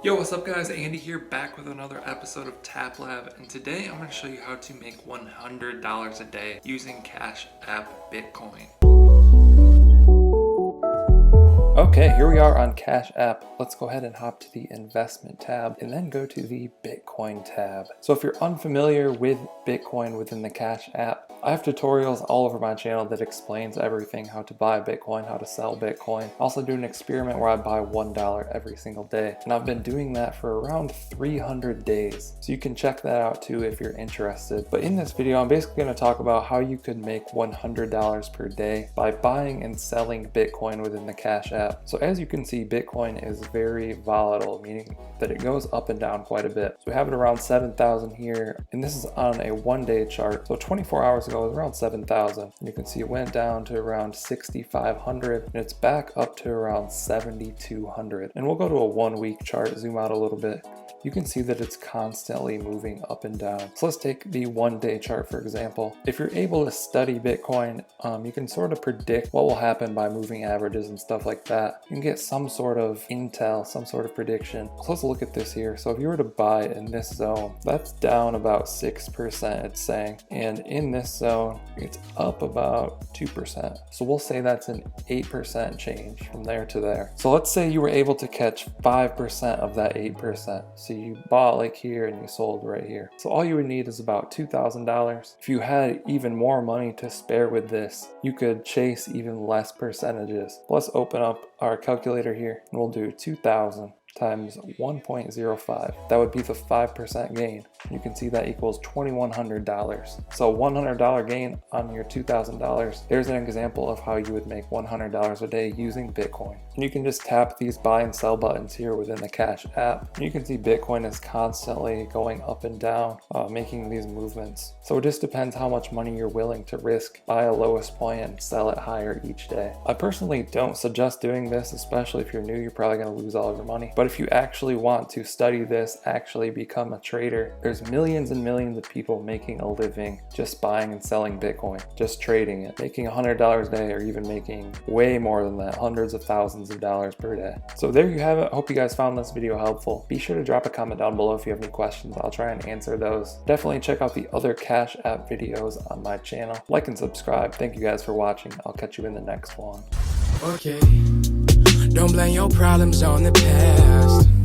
Yo, what's up guys? Andy here, back with another episode of Tap Lab, and today I'm going to show you how to make $100 a day using Cash App Bitcoin. Okay, here we are on Cash App. Let's go ahead and hop to the investment tab and then go to the Bitcoin tab. So if you're unfamiliar with Bitcoin within the Cash App, I have tutorials all over my channel that explains everything, how to buy Bitcoin, how to sell Bitcoin. I also do an experiment where I buy $1 every single day, and I've been doing that for around 300 days. So you can check that out too if you're interested. But in this video, I'm basically going to talk about how you could make $100 per day by buying and selling Bitcoin within the Cash App. So as you can see, Bitcoin is very volatile, meaning that it goes up and down quite a bit. So we have it around 7,000 here, and this is on a one-day chart. So 24 hours ago, it was around 7,000. You can see it went down to around 6,500, and it's back up to around 7,200. And we'll go to a one-week chart, zoom out a little bit. You can see that it's constantly moving up and down. So let's take the one-day chart, for example. If you're able to study Bitcoin, you can sort of predict what will happen by moving averages and stuff like that. You can get some sort of intel, some sort of prediction. So let's look at this here. So if you were to buy in this zone, that's down about 6%, it's saying. And in this zone, it's up about 2%. So we'll say that's an 8% change from there to there. So let's say you were able to catch 5% of that 8%. So you bought like here and you sold right here. So all you would need is about $2,000. If you had even more money to spare with this, you could chase even less percentages. Let's open up our calculator here and we'll do 2,000 times 1.05. That would be the 5% gain. You can see that equals $2,100. So $100 gain on your $2,000. There's an example of how you would make $100 a day using Bitcoin. And you can just tap these buy and sell buttons here within the Cash App. And you can see Bitcoin is constantly going up and down, making these movements. So it just depends how much money you're willing to risk. Buy a lowest point and sell it higher each day. I personally don't suggest doing this, especially if you're new. You're probably going to lose all of your money. But if you actually want to study this, actually become a trader, there's millions and millions of people making a living just buying and selling Bitcoin, just trading it, making $100 a day or even making way more than that, hundreds of thousands of dollars per day. So there you have it. Hope you guys found this video helpful. Be sure to drop a comment down below if you have any questions. I'll try and answer those. Definitely check out the other Cash App videos on my channel. Like and subscribe. Thank you guys for watching. I'll catch you in the next one. Okay, don't blame your problems on the past.